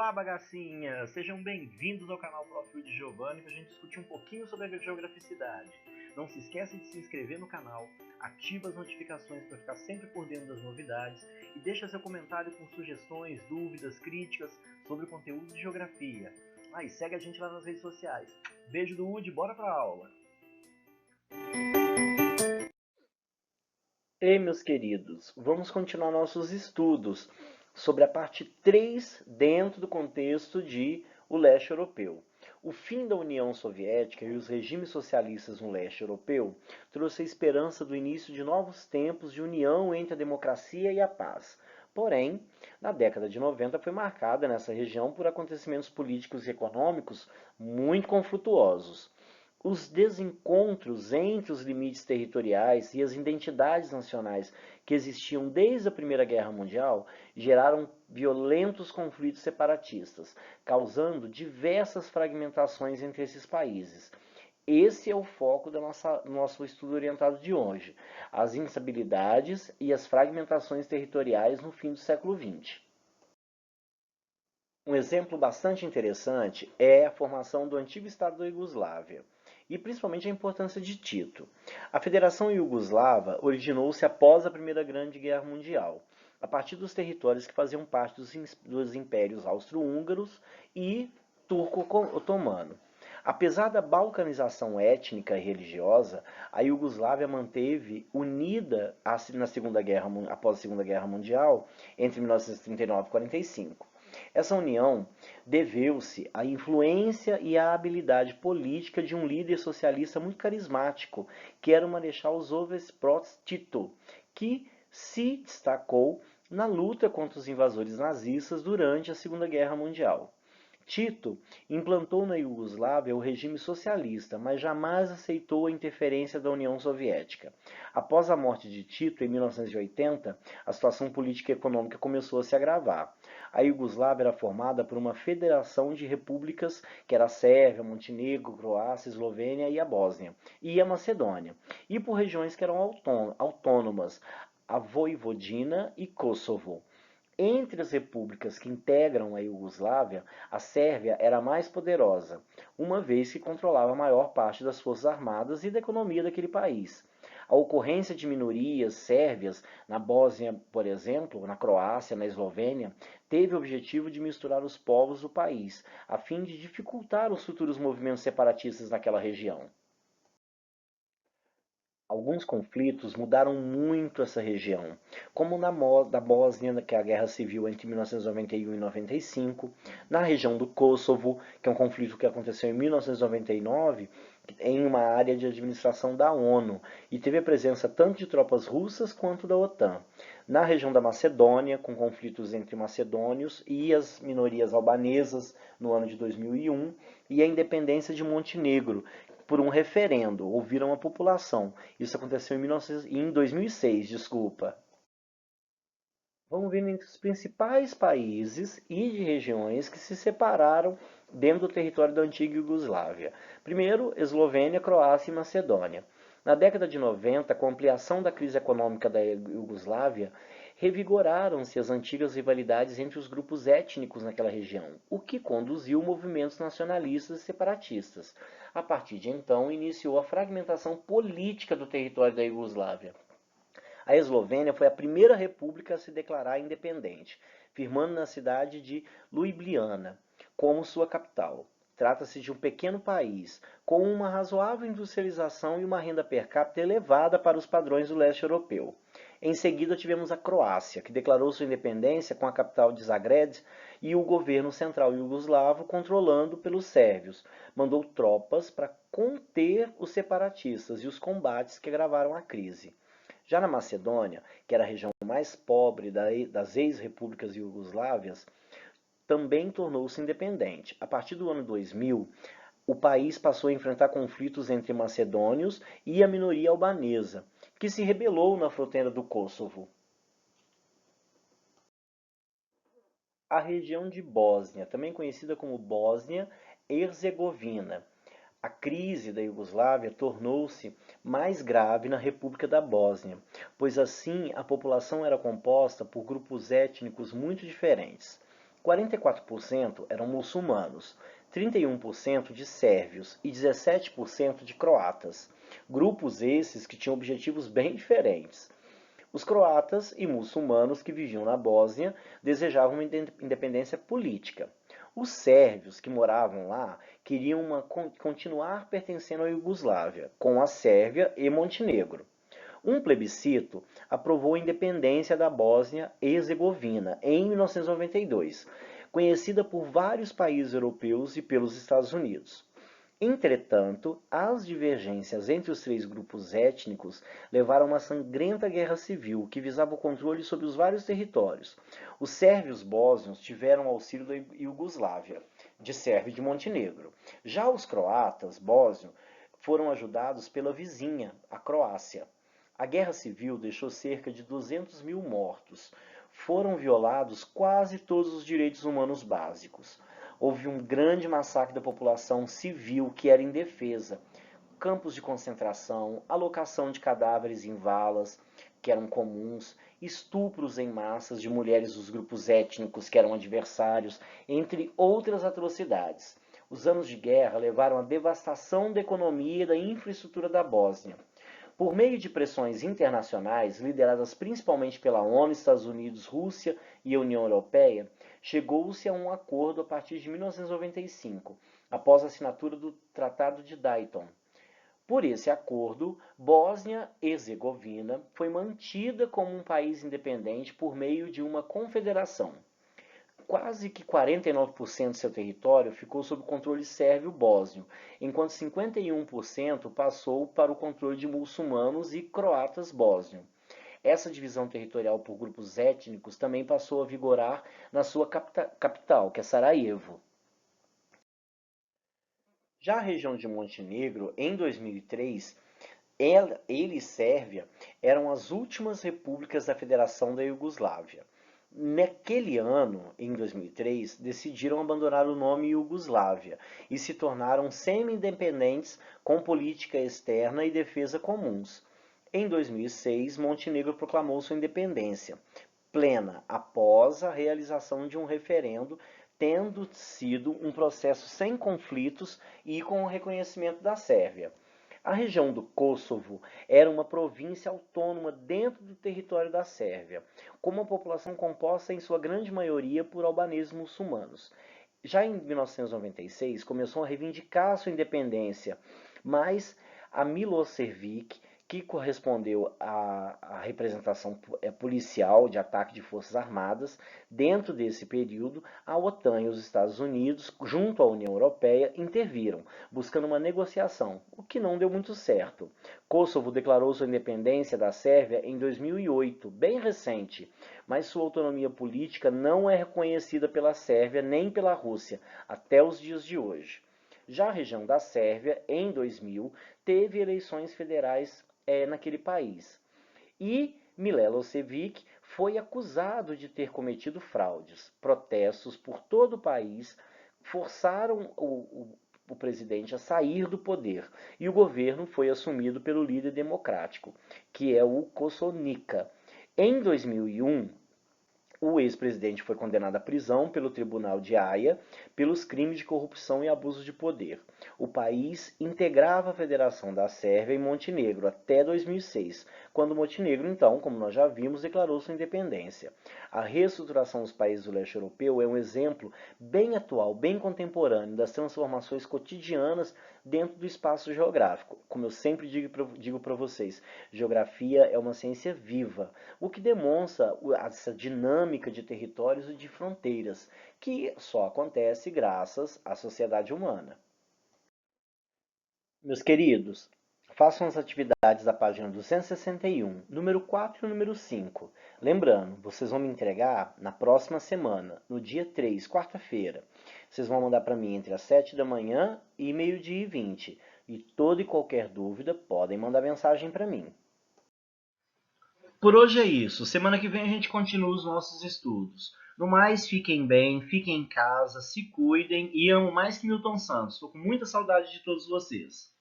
Olá, bagacinha! Sejam bem-vindos ao canal Prof. de Giovanni para a gente discutir um pouquinho sobre a geograficidade. Não se esqueça de se inscrever no canal, ativa as notificações para ficar sempre por dentro das novidades e deixa seu comentário com sugestões, dúvidas, críticas sobre o conteúdo de geografia. E segue a gente lá nas redes sociais. Beijo do Udi, bora para a aula! Ei, meus queridos, vamos continuar nossos estudos sobre a parte 3 dentro do contexto de o leste europeu. O fim da União Soviética e os regimes socialistas no leste europeu trouxe a esperança do início de novos tempos de união entre a democracia e a paz. Porém, na década de 90 foi marcada nessa região por acontecimentos políticos e econômicos muito conflituosos. Os desencontros entre os limites territoriais e as identidades nacionais que existiam desde a Primeira Guerra Mundial geraram violentos conflitos separatistas, causando diversas fragmentações entre esses países. Esse é o foco do nosso estudo orientado de hoje, as instabilidades e as fragmentações territoriais no fim do século XX. Um exemplo bastante interessante é a formação do antigo Estado da Iugoslávia, e principalmente a importância de Tito. A Federação Iugoslava originou-se após a Primeira Grande Guerra Mundial, a partir dos territórios que faziam parte dos impérios austro-húngaros e turco-otomano. Apesar da balcanização étnica e religiosa, a Iugoslávia manteve unida após a Segunda Guerra Mundial, entre 1939 e 1945. Essa união deveu-se à influência e à habilidade política de um líder socialista muito carismático, que era o Marechal Josip Broz Tito, que se destacou na luta contra os invasores nazistas durante a Segunda Guerra Mundial. Tito implantou na Iugoslávia o regime socialista, mas jamais aceitou a interferência da União Soviética. Após a morte de Tito, em 1980, a situação política e econômica começou a se agravar. A Iugoslávia era formada por uma federação de repúblicas, que era a Sérvia, Montenegro, Croácia, Eslovênia e a Bósnia, e a Macedônia, e por regiões que eram autônomas, a Voivodina e Kosovo. Entre as repúblicas que integram a Iugoslávia, a Sérvia era a mais poderosa, uma vez que controlava a maior parte das forças armadas e da economia daquele país. A ocorrência de minorias sérvias na Bósnia, por exemplo, na Croácia, na Eslovênia, teve o objetivo de misturar os povos do país, a fim de dificultar os futuros movimentos separatistas naquela região. Alguns conflitos mudaram muito essa região, como da Bósnia, que é a guerra civil entre 1991 e 95, na região do Kosovo, que é um conflito que aconteceu em 1999, em uma área de administração da ONU, e teve a presença tanto de tropas russas quanto da OTAN. Na região da Macedônia, com conflitos entre macedônios e as minorias albanesas no ano de 2001, e a independência de Montenegro, por um referendo, ouviram a população. Isso aconteceu em 2006, desculpa. Vamos ver entre os principais países e de regiões que se separaram dentro do território da antiga Iugoslávia. Primeiro, Eslovênia, Croácia e Macedônia. Na década de 90, com a ampliação da crise econômica da Iugoslávia, revigoraram-se as antigas rivalidades entre os grupos étnicos naquela região, o que conduziu movimentos nacionalistas e separatistas. A partir de então, iniciou a fragmentação política do território da Iugoslávia. A Eslovênia foi a primeira república a se declarar independente, firmando na cidade de Ljubljana como sua capital. Trata-se de um pequeno país, com uma razoável industrialização e uma renda per capita elevada para os padrões do leste europeu. Em seguida tivemos a Croácia, que declarou sua independência com a capital de Zagreb e o governo central iugoslavo controlando pelos sérvios. Mandou tropas para conter os separatistas e os combates que agravaram a crise. Já na Macedônia, que era a região mais pobre das ex-repúblicas iugoslávias, também tornou-se independente. A partir do ano 2000, o país passou a enfrentar conflitos entre macedônios e a minoria albanesa, que se rebelou na fronteira do Kosovo. A região de Bósnia, também conhecida como Bósnia-Herzegovina. A crise da Iugoslávia tornou-se mais grave na República da Bósnia, pois assim a população era composta por grupos étnicos muito diferentes. 44% eram muçulmanos, 31% de sérvios e 17% de croatas. Grupos esses que tinham objetivos bem diferentes. Os croatas e muçulmanos que viviam na Bósnia desejavam uma independência política. Os sérvios que moravam lá queriam continuar pertencendo à Iugoslávia, com a Sérvia e Montenegro. Um plebiscito aprovou a independência da Bósnia e Herzegovina em 1992, conhecida por vários países europeus e pelos Estados Unidos. Entretanto, as divergências entre os três grupos étnicos levaram a uma sangrenta guerra civil que visava o controle sobre os vários territórios. Os sérvios bósnios tiveram auxílio da Iugoslávia, de Sérvia e de Montenegro. Já os croatas bósnios foram ajudados pela vizinha, a Croácia. A guerra civil deixou cerca de 200 mil mortos. Foram violados quase todos os direitos humanos básicos. Houve um grande massacre da população civil que era indefesa. Campos de concentração, alocação de cadáveres em valas, que eram comuns, estupros em massas de mulheres dos grupos étnicos que eram adversários, entre outras atrocidades. Os anos de guerra levaram à devastação da economia e da infraestrutura da Bósnia. Por meio de pressões internacionais, lideradas principalmente pela ONU, Estados Unidos, Rússia e a União Europeia, chegou-se a um acordo a partir de 1995, após a assinatura do Tratado de Dayton. Por esse acordo, Bósnia e Herzegovina foi mantida como um país independente por meio de uma confederação. Quase que 49% do seu território ficou sob o controle sérvio-bósnio, enquanto 51% passou para o controle de muçulmanos e croatas bósnios. Essa divisão territorial por grupos étnicos também passou a vigorar na sua capital, que é Sarajevo. Já a região de Montenegro, em 2003, ele e Sérvia eram as últimas repúblicas da Federação da Iugoslávia. Naquele ano, em 2003, decidiram abandonar o nome Iugoslávia e se tornaram semi-independentes com política externa e defesa comuns. Em 2006, Montenegro proclamou sua independência plena após a realização de um referendo, tendo sido um processo sem conflitos e com o reconhecimento da Sérvia. A região do Kosovo era uma província autônoma dentro do território da Sérvia, com uma população composta em sua grande maioria por albaneses muçulmanos. Já em 1996 começou a reivindicar sua independência, mas a Milosevic, que correspondeu à representação policial de ataque de forças armadas, dentro desse período, a OTAN e os Estados Unidos, junto à União Europeia, interviram, buscando uma negociação, o que não deu muito certo. Kosovo declarou sua independência da Sérvia em 2008, bem recente, mas sua autonomia política não é reconhecida pela Sérvia nem pela Rússia, até os dias de hoje. Já a região da Sérvia, em 2000, teve eleições federais naquele país. E Milosevic foi acusado de ter cometido fraudes. Protestos por todo o país forçaram o presidente a sair do poder e o governo foi assumido pelo líder democrático, que é o Košunica. Em 2001, o ex-presidente foi condenado à prisão pelo Tribunal de Haia pelos crimes de corrupção e abuso de poder. O país integrava a Federação da Sérvia e Montenegro até 2006, quando Montenegro, então, como nós já vimos, declarou sua independência. A reestruturação dos países do leste europeu é um exemplo bem atual, bem contemporâneo das transformações cotidianas dentro do espaço geográfico. Como eu sempre digo para vocês, geografia é uma ciência viva, o que demonstra essa dinâmica de territórios e de fronteiras, que só acontece graças à sociedade humana. Meus queridos, façam as atividades da página 261, número 4 e número 5. Lembrando, vocês vão me entregar na próxima semana, no dia 3, quarta-feira. Vocês vão mandar para mim entre as 7 da manhã e meio-dia e 20. E toda e qualquer dúvida, podem mandar mensagem para mim. Por hoje é isso. Semana que vem a gente continua os nossos estudos. No mais, fiquem bem, fiquem em casa, se cuidem e amo mais que Milton Santos. Estou com muita saudade de todos vocês.